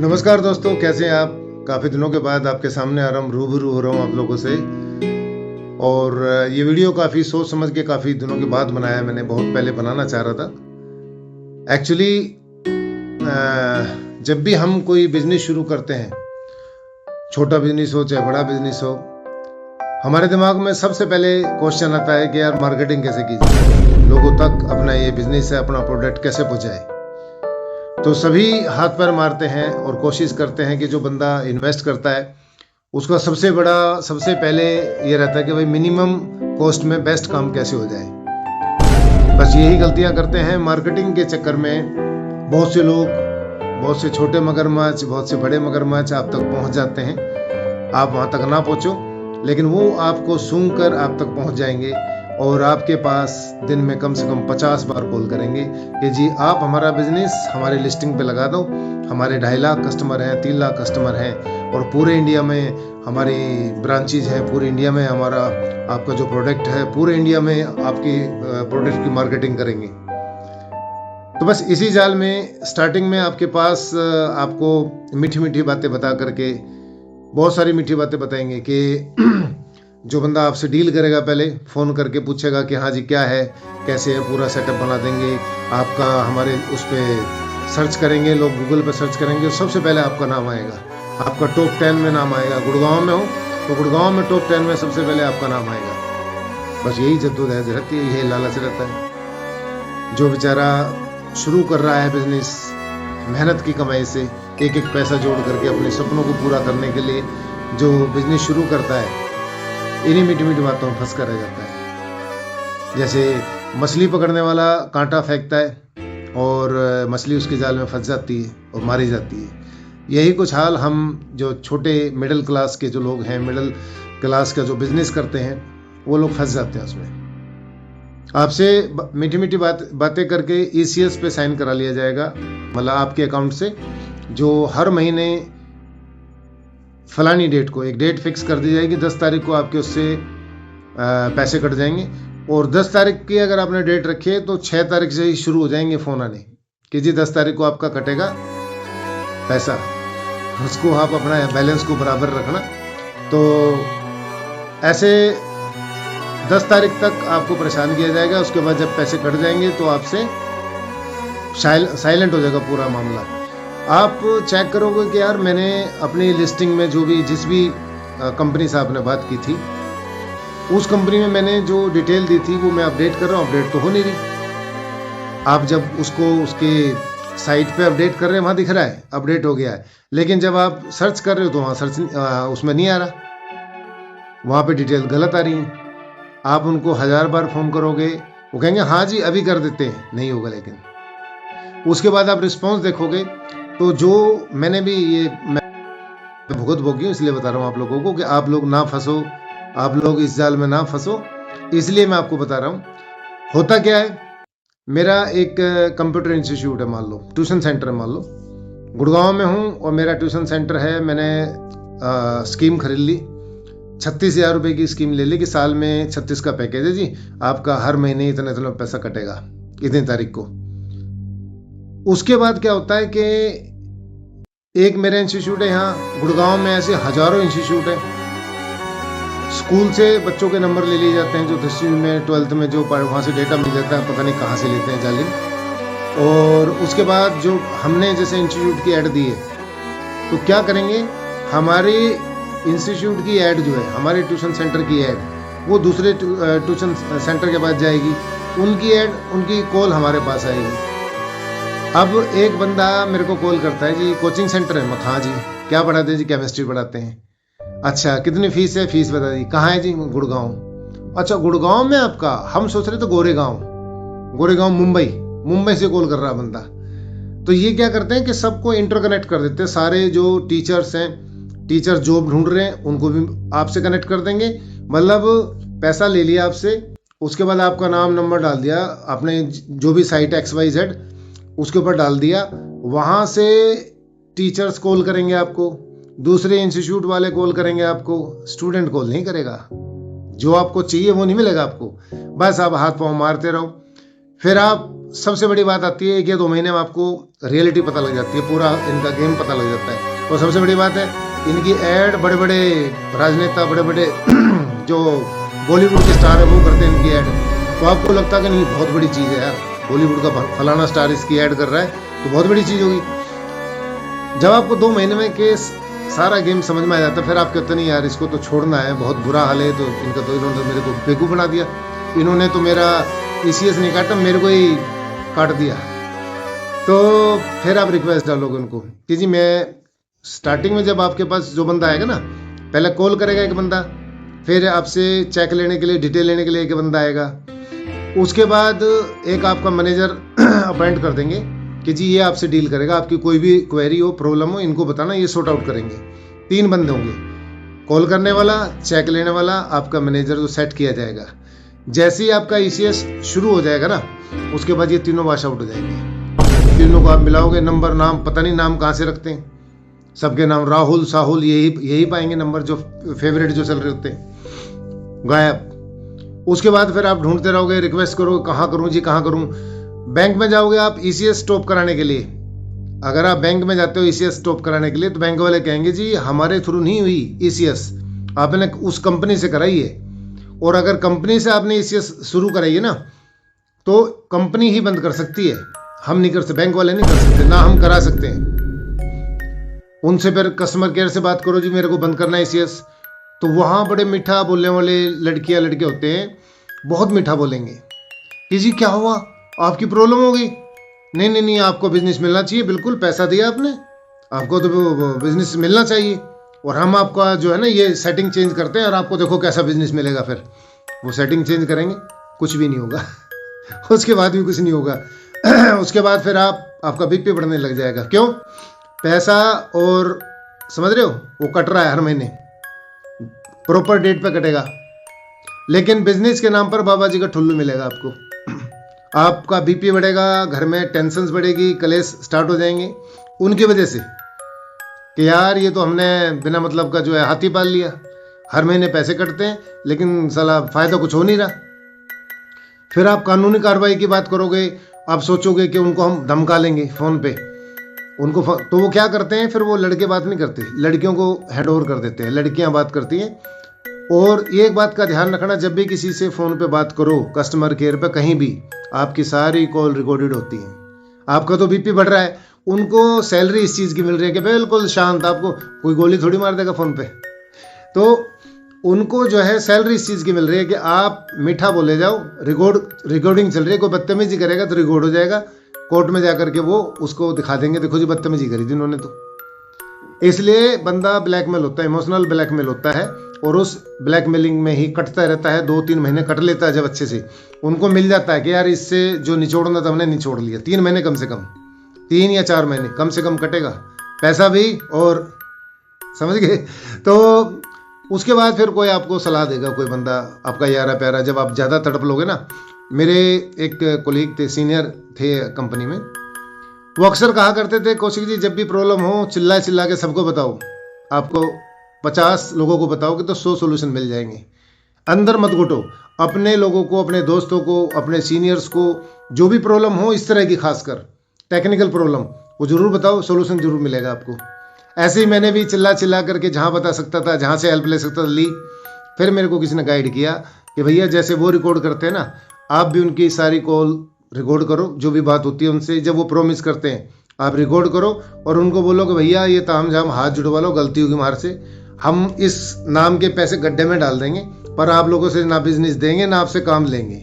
नमस्कार दोस्तों, कैसे हैं आप? काफ़ी दिनों के बाद आपके सामने आ रहा हूँ, रूबरू हो रहा हूँ आप लोगों से। और ये वीडियो काफ़ी सोच समझ के काफ़ी दिनों के बाद बनाया है मैंने, बहुत पहले बनाना चाह रहा था। एक्चुअली जब भी हम कोई बिजनेस शुरू करते हैं, छोटा बिजनेस हो चाहे बड़ा बिजनेस हो, हमारे दिमाग में सबसे पहले क्वेश्चन आता है कि यार मार्केटिंग कैसे की जाए, लोगों तक अपना ये बिजनेस है, अपना प्रोडक्ट कैसे पहुँचाए। तो सभी हाथ पैर मारते हैं और कोशिश करते हैं कि जो बंदा इन्वेस्ट करता है उसका सबसे पहले ये रहता है कि भाई मिनिमम कॉस्ट में बेस्ट काम कैसे हो जाए। बस यही गलतियां करते हैं मार्केटिंग के चक्कर में। बहुत से लोग, बहुत से छोटे मगरमच्छ, बहुत से बड़े मगरमच्छ आप तक पहुंच जाते हैं। आप वहां तक ना पहुंचो, लेकिन वो आपको सूंघ कर आप तक पहुंच जाएंगे और आपके पास दिन में कम से कम 50 बार कॉल करेंगे कि जी आप हमारा बिजनेस हमारे लिस्टिंग पे लगा दो। हमारे 2.5 लाख कस्टमर हैं, 3 लाख कस्टमर हैं और पूरे इंडिया में हमारी ब्रांचेज हैं, पूरे इंडिया में हमारा आपका जो प्रोडक्ट है, पूरे इंडिया में आपकी प्रोडक्ट की मार्केटिंग करेंगे। तो बस इसी जाल में स्टार्टिंग में आपके पास आपको मीठी मीठी बातें बता करके, बहुत सारी मीठी बातें बताएंगे कि जो बंदा आपसे डील करेगा पहले फ़ोन करके पूछेगा कि हाँ जी क्या है, कैसे है, पूरा सेटअप बना देंगे आपका। हमारे उस पर सर्च करेंगे, लोग गूगल पर सर्च करेंगे, सबसे पहले आपका नाम आएगा, आपका टॉप 10 में नाम आएगा। गुड़गांव में हो तो गुड़गांव में टॉप 10 में सबसे पहले आपका नाम आएगा। बस यही जद्दोजहद रहती है, यही लालच रहता है। जो बेचारा शुरू कर रहा है बिजनेस मेहनत की कमाई से, एक एक पैसा जोड़ करके अपने सपनों को पूरा करने के लिए जो बिजनेस शुरू करता है, इन्हीं मीठी मीठी बातों में फंस कर रह जाता है। जैसे मछली पकड़ने वाला कांटा फेंकता है और मछली उसके जाल में फंस जाती है और मारी जाती है। यही कुछ हाल हम जो छोटे मिडिल क्लास के जो लोग हैं, मिडिल क्लास का जो बिजनेस करते हैं, वो लोग फंस जाते हैं उसमें। आपसे मीठी मीठी बातें करके ECS पे साइन करा लिया जाएगा, मतलब आपके अकाउंट से, जो हर महीने फलानी डेट को एक डेट फिक्स कर दी जाएगी। 10 तारीख को आपके उससे पैसे कट जाएंगे और 10 तारीख की अगर आपने डेट रखी है तो 6 तारीख से ही शुरू हो जाएंगे फ़ोन आने कि जी 10 तारीख को आपका कटेगा पैसा, उसको आप अपना बैलेंस को बराबर रखना। तो ऐसे 10 तारीख तक आपको परेशान किया जाएगा। उसके बाद जब पैसे कट जाएंगे तो आपसे साइलेंट हो जाएगा पूरा मामला। आप चेक करोगे कि यार मैंने अपनी लिस्टिंग में जिस भी कंपनी से आपने बात की थी, उस कंपनी में मैंने जो डिटेल दी थी वो मैं अपडेट कर रहा हूँ, अपडेट तो हो नहीं रही। आप जब उसको उसके साइट पे अपडेट कर रहे हैं, वहाँ दिख रहा है अपडेट हो गया है, लेकिन जब आप सर्च कर रहे हो तो वहाँ उसमें नहीं आ रहा, वहाँ पे डिटेल गलत आ रही है। आप उनको 1000 बार फ़ोन करोगे, वो कहेंगे हाँ जी अभी कर देते हैं, नहीं होगा। लेकिन उसके बाद आप रिस्पॉन्स देखोगे तो जो मैं भुगत भोगी हूँ, इसलिए बता रहा हूँ आप लोगों को कि आप लोग ना फंसो, आप लोग इस जाल में ना फंसो, इसलिए मैं आपको बता रहा हूँ। होता क्या है, मेरा एक कंप्यूटर इंस्टीट्यूट है, मान लो ट्यूशन सेंटर है, मान लो गुड़गांव में हूँ और मेरा ट्यूशन सेंटर है। मैंने स्कीम खरीद ली, 36,000 रुपये की स्कीम ले ली कि साल में 36 का पैकेज है जी, आपका हर महीने इतना इतना पैसा कटेगा इतनी तारीख को। उसके बाद क्या होता है कि एक मेरा इंस्टीट्यूट है यहाँ गुड़गांव में, ऐसे हजारों इंस्टीट्यूट है। स्कूल से बच्चों के नंबर ले लिए जाते हैं, जो 10वीं में 12th में जो वहाँ से डेटा मिल जाता है, पता नहीं कहाँ से लेते हैं जालिम। और उसके बाद जो हमने जैसे इंस्टीट्यूट की ऐड दी है, तो क्या करेंगे, हमारे इंस्टीट्यूट की ऐड जो है, हमारे ट्यूशन सेंटर की ऐड, वो दूसरे ट्यूशन सेंटर के पास जाएगी, उनकी ऐड, उनकी कॉल हमारे पास आएगी। अब एक बंदा मेरे को कॉल करता है, जी कोचिंग सेंटर है। हाँ जी, क्या पढ़ाते हैं जी? केमिस्ट्री पढ़ाते हैं। अच्छा कितनी फीस है? फीस बता दी। कहाँ है जी? गुड़गांव। अच्छा गुड़गांव में आपका, हम सोच रहे थे गोरेगांव मुंबई से कॉल कर रहा बंदा। तो ये क्या करते हैं कि सबको इंटरकनेक्ट कर देते हैं, सारे जो टीचर्स हैं, टीचर जॉब ढूंढ रहे हैं, उनको भी आपसे कनेक्ट कर देंगे। मतलब पैसा ले लिया आपसे, उसके बाद आपका नाम नंबर डाल दिया, आपने जो भी साइट XYZ उसके ऊपर डाल दिया, वहाँ से टीचर्स कॉल करेंगे आपको, दूसरे इंस्टीट्यूट वाले कॉल करेंगे आपको, स्टूडेंट कॉल नहीं करेगा। जो आपको चाहिए वो नहीं मिलेगा आपको, बस आप हाथ पाँव मारते रहो। फिर आप सबसे बड़ी बात आती है 1 या 2 महीने में आपको रियलिटी पता लग जाती है, पूरा इनका गेम पता लग जाता है। और सबसे बड़ी बात है इनकी ऐड बड़े बड़े राजनेता, बड़े बड़े जो बॉलीवुड के स्टार है वो करते हैं इनकी ऐड। तो आपको लगता है कि नहीं बहुत बड़ी चीज़ है यार, बॉलीवुड का फलाना स्टार इसकी ऐड कर रहा है तो बहुत बड़ी चीज़ होगी। जब आपको 2 महीने में के सारा गेम समझ में आ जाता है, फिर आप कहते नहीं यार इसको तो छोड़ना है, बहुत बुरा हाल है, तो इनका तो इन्होंने मेरे को बेवकूफ़ बना दिया, इन्होंने तो मेरा ECS नहीं काटा, मेरे को ही काट दिया। तो फिर आप रिक्वेस्ट डालोगे उनको कि जी मैं स्टार्टिंग में जब आपके पास जो बंदा आएगा ना, पहले कॉल करेगा एक बंदा, फिर आपसे चेक लेने के लिए, डिटेल लेने के लिए एक बंदा आएगा, उसके बाद एक आपका मैनेजर अपॉइंट कर देंगे कि जी ये आपसे डील करेगा, आपकी कोई भी क्वेरी हो, प्रॉब्लम हो, इनको बताना, ये सॉर्ट आउट करेंगे। 3 बंदे होंगे, कॉल करने वाला, चेक लेने वाला, आपका मैनेजर, जो सेट किया जाएगा। जैसे ही आपका ECS शुरू हो जाएगा ना, उसके बाद ये तीनों वॉश आउट हो जाएंगे। तीनों को आप मिलाओगे, नंबर, नाम, पता नहीं नाम कहाँ से रखते हैं, सबके नाम राहुल, साहुल, यही पाएंगे नंबर, जो फेवरेट जो चल रहे होते हैं, गायब। उसके बाद फिर आप ढूंढते रहोगे, रिक्वेस्ट करोगे कहाँ करूँ जी, कहाँ करूँ। बैंक में जाओगे आप ECS स्टॉप कराने के लिए, अगर आप बैंक में जाते हो ECS स्टॉप कराने के लिए, तो बैंक वाले कहेंगे जी हमारे थ्रू नहीं हुई ECS, आपने उस कंपनी से कराई है। और अगर कंपनी से आपने ECS शुरू कराई है ना, तो कंपनी ही बंद कर सकती है, हम नहीं कर सकते, बैंक वाले नहीं कर सकते, ना हम करा सकते हैं। उनसे फिर कस्टमर केयर से बात करो जी मेरे को बंद करना है ECS, तो वहाँ बड़े मीठा बोलने वाले लड़कियाँ लड़के होते हैं, बहुत मीठा बोलेंगे कि जी क्या हुआ, आपकी प्रॉब्लम हो गई, नहीं नहीं नहीं आपको बिजनेस मिलना चाहिए, बिल्कुल पैसा दिया आपने, आपको तो बिजनेस मिलना चाहिए, और हम आपका जो है ना ये सेटिंग चेंज करते हैं, और आपको देखो कैसा बिजनेस मिलेगा। फिर वो सेटिंग चेंज करेंगे, कुछ भी नहीं होगा उसके बाद भी कुछ नहीं होगा उसके बाद फिर आपका BP बढ़ने लग जाएगा। क्यों? पैसा, और समझ रहे हो, वो कट रहा है हर महीने, प्रॉपर डेट पे कटेगा, लेकिन बिजनेस के नाम पर बाबा जी का ठुल्लू मिलेगा आपको। आपका BP बढ़ेगा, घर में टेंशन्स बढ़ेगी, कलेश स्टार्ट हो जाएंगे उनकी वजह से कि यार ये तो हमने बिना मतलब का जो है हाथी पाल लिया, हर महीने पैसे कटते हैं लेकिन साला फायदा कुछ हो नहीं रहा। फिर आप कानूनी कार्रवाई की बात करोगे, आप सोचोगे कि उनको हम धमका लेंगे फ़ोन पे, उनको तो वो क्या करते हैं, फिर वो लड़के बात नहीं करते, लड़कियों को हैंड ओवर कर देते हैं, लड़कियां बात करती हैं। और ये एक बात का ध्यान रखना, जब भी किसी से फ़ोन पे बात करो, कस्टमर केयर पे, कहीं भी, आपकी सारी कॉल रिकॉर्डेड होती है। आपका तो BP बढ़ रहा है, उनको सैलरी इस चीज़ की मिल रही है कि बिल्कुल शांत, आपको कोई गोली थोड़ी मार देगा फ़ोन पे, तो उनको जो है सैलरी इस चीज़ की मिल रही है कि आप मीठा बोले जाओ, रिकॉर्डिंग चल रही है, कोई बदतमीजी करेगा तो रिकॉर्ड हो जाएगा, कोर्ट में जाकर के वो उसको दिखा देंगे, देखो जी बदतमीजी करी थी उन्होंने। तो इसलिए बंदा ब्लैकमेल होता है, इमोशनल ब्लैकमेल होता है, और उस ब्लैकमेलिंग में ही कटता रहता है। 2-3 महीने कट लेता है, जब अच्छे से उनको मिल जाता है कि यार इससे जो निचोड़ना था हमने निचोड़ लिया। 3 महीने कम से कम, 3 या 4 महीने कम से कम कटेगा, पैसा भी, और समझ गए। तो उसके बाद फिर कोई आपको सलाह देगा, कोई बंदा आपका यारा प्यारा, जब आप ज़्यादा तड़प लोगे ना। मेरे एक कोलीग थे, सीनियर थे कंपनी में, वो अक्सर कहा करते थे, कौशिक जी जब भी प्रॉब्लम हो चिल्ला चिल्ला के सबको बताओ, आपको 50 लोगों को बताओगे तो 100 सोल्यूशन मिल जाएंगे। अंदर मत घुटो, अपने लोगों को, अपने दोस्तों को, अपने सीनियर्स को, जो भी प्रॉब्लम हो इस तरह की, खासकर टेक्निकल प्रॉब्लम, वो ज़रूर बताओ, सोल्यूशन ज़रूर मिलेगा आपको। ऐसे ही मैंने भी चिल्ला चिल्ला करके जहाँ बता सकता था, जहाँ से हेल्प ले सकता था, ली। फिर मेरे को किसी ने गाइड किया कि भैया जैसे वो रिकॉर्ड करते हैं ना, आप भी उनकी सारी कॉल रिकॉर्ड करो, जो भी बात होती है उनसे, जब वो प्रॉमिस करते हैं आप रिकॉर्ड करो, और उनको बोलो कि भैया ये ताम झाम हाथ जुड़वा लो, गलती होगी मार से, हम इस नाम के पैसे गड्ढे में डाल देंगे, पर आप लोगों से ना बिजनेस देंगे ना आपसे काम लेंगे।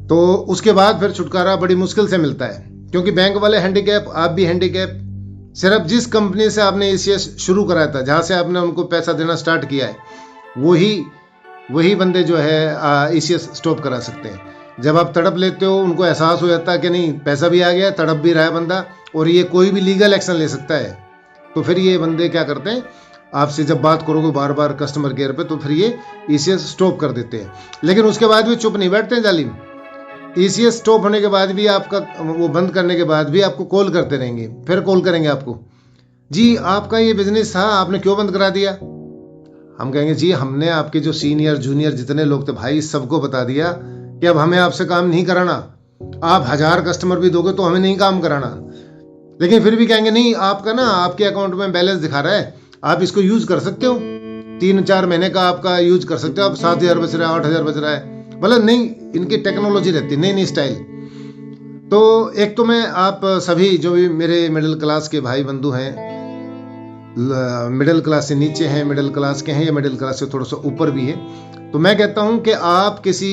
तो उसके बाद फिर छुटकारा बड़ी मुश्किल से मिलता है, क्योंकि बैंक वाले हैंडीकैप, आप भी हैंडीकैप। सिर्फ जिस कंपनी से आपने ECS शुरू कराया था, जहाँ से आपने उनको पैसा देना स्टार्ट किया है, वही बंदे जो है ECS स्टॉप करा सकते हैं। जब आप तड़प लेते हो, उनको एहसास हो जाता है कि नहीं पैसा भी आ गया, तड़प भी रहा है बंदा, और ये कोई भी लीगल एक्शन ले सकता है, तो फिर ये बंदे क्या करते हैं, आपसे जब बात करोगे बार बार कस्टमर केयर पे, तो फिर ये ECS स्टॉप कर देते हैं। लेकिन उसके बाद भी चुप नहीं बैठते हैं जालिम। ECS स्टॉप होने के बाद भी, आपका वो बंद करने के बाद भी आपको कॉल करते रहेंगे, फिर कॉल करेंगे आपको, जी आपका ये बिजनेस था, आपने क्यों बंद करा दिया। हम कहेंगे जी हमने आपके जो सीनियर जूनियर जितने लोग थे भाई, सबको बता दिया कि अब हमें आपसे काम नहीं कराना, आप 1000 कस्टमर भी दोगे तो हमें नहीं काम कराना, लेकिन फिर भी कहेंगे नहीं आपका ना आपके अकाउंट में बैलेंस दिखा रहा है, आप इसको यूज कर सकते हो, 3-4 महीने का आपका यूज कर सकते हो, आप 7,000 बच रहा है, 8,000 बच रहा है, मतलब नहीं, इनकी टेक्नोलॉजी रहती है, नई नई स्टाइल। तो एक तो मैं आप सभी जो भी मेरे मिडिल क्लास के भाई बंधु हैं, मिडिल क्लास से नीचे हैं, मिडिल क्लास के हैं या मिडिल क्लास से थोड़ा सा ऊपर भी है, तो मैं कहता हूं कि आप किसी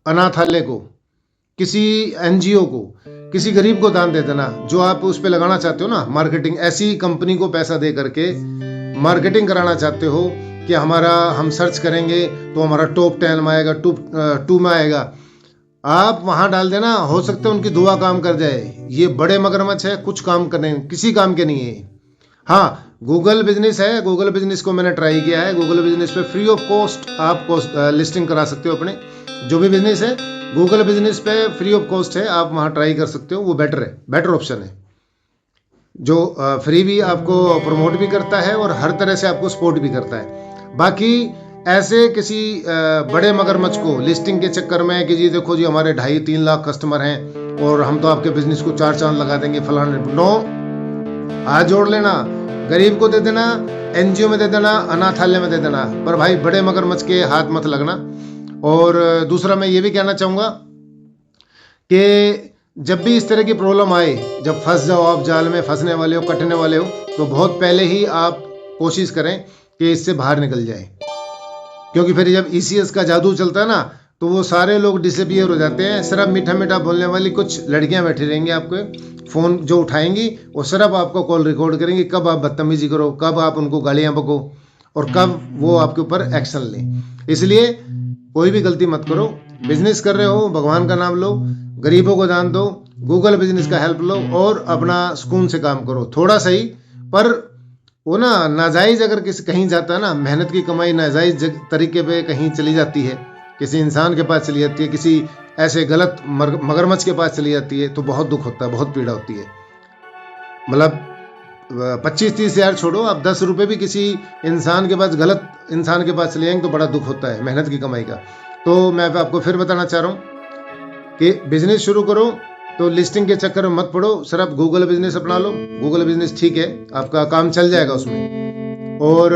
अनाथालय को, किसी एनजीओ को, किसी गरीब को दान दे देना, जो आप उस पर लगाना चाहते हो ना मार्केटिंग, ऐसी कंपनी को पैसा दे करके मार्केटिंग कराना चाहते हो कि हम सर्च करेंगे तो हमारा टॉप 10 में आएगा, टॉप 2 में आएगा, आप वहां डाल देना, हो सकता है उनकी दुआ काम कर जाए। ये बड़े मगरमच्छ है, कुछ काम करने किसी काम के नहीं है। हाँ, गूगल बिजनेस है, गूगल बिजनेस को मैंने ट्राई किया है, गूगल बिजनेस पे फ्री ऑफ कॉस्ट आप लिस्टिंग करा सकते हो अपने जो भी बिजनेस है, गूगल बिजनेस पे फ्री ऑफ कॉस्ट है, आप वहां ट्राई कर सकते हो, वो बेटर है, बेटर ऑप्शन है, जो फ्री भी आपको प्रमोट भी करता है और हर तरह से आपको सपोर्ट भी करता है। बाकी ऐसे किसी बड़े मगरमच्छ को लिस्टिंग के चक्कर में कि जी देखो जी हमारे 2.5-3 लाख कस्टमर हैं और हम तो आपके बिजनेस को 4 चांद लगा देंगे फलाने, नो, हाथ जोड़ लेना, गरीब को दे देना, एनजीओ में दे देना, अनाथालय में दे देना, पर भाई बड़े मगरमच्छ के हाथ मत लगना। और दूसरा मैं ये भी कहना चाहूँगा कि जब भी इस तरह की प्रॉब्लम आए, जब फंस जाओ आप जाल में, फंसने वाले हो, कटने वाले हो, तो बहुत पहले ही आप कोशिश करें कि इससे बाहर निकल जाए, क्योंकि फिर जब ईसीएस का जादू चलता है ना तो वो सारे लोग डिसअपियर हो जाते हैं। सिर्फ मीठा मीठा बोलने वाली कुछ लड़कियां बैठी रहेंगी, आपको फ़ोन जो उठाएंगी वो सिर्फ आपको कॉल रिकॉर्ड करेंगी, कब आप बदतमीजी करो, कब आप उनको गालियां बको और कब वो आपके ऊपर एक्शन लें। इसलिए कोई भी गलती मत करो, बिजनेस कर रहे हो भगवान का नाम लो, गरीबों को दान दो, गूगल बिजनेस का हेल्प लो और अपना सुकून से काम करो, थोड़ा सही, पर वो ना नाजायज अगर किसी कहीं जाता है ना, मेहनत की कमाई नाजायज तरीके पे कहीं चली जाती है, किसी इंसान के पास चली जाती है, किसी ऐसे गलत मगरमच्छ के पास चली जाती है, तो बहुत दुख होता है, बहुत पीड़ा होती है। मतलब 25-30 हज़ार छोड़ो, आप 10 रुपये भी किसी इंसान के पास, गलत इंसान के पास चले जाएंगे तो बड़ा दुख होता है मेहनत की कमाई का। तो मैं आपको फिर बताना चाह रहा हूँ कि बिजनेस शुरू करो तो लिस्टिंग के चक्कर में मत पड़ो, सिर्फ गूगल बिजनेस अपना लो, गूगल बिजनेस ठीक है, आपका काम चल जाएगा उसमें। और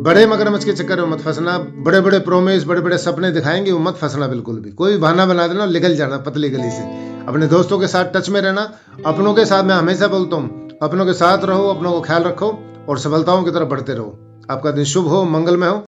बड़े मगरमच्छ के चक्कर में मत फंसना, बड़े बड़े प्रोमिस, बड़े बड़े सपने दिखाएंगे, वो मत फंसना बिल्कुल भी, कोई बहाना बना देना, निकल जाना पतली गली से। अपने दोस्तों के साथ टच में रहना, अपनों के साथ, मैं हमेशा बोलता हूँ अपनों के साथ रहो, अपनों को ख्याल रखो और सफलताओं की तरफ बढ़ते रहो। आपका दिन शुभ हो, मंगलमय हो।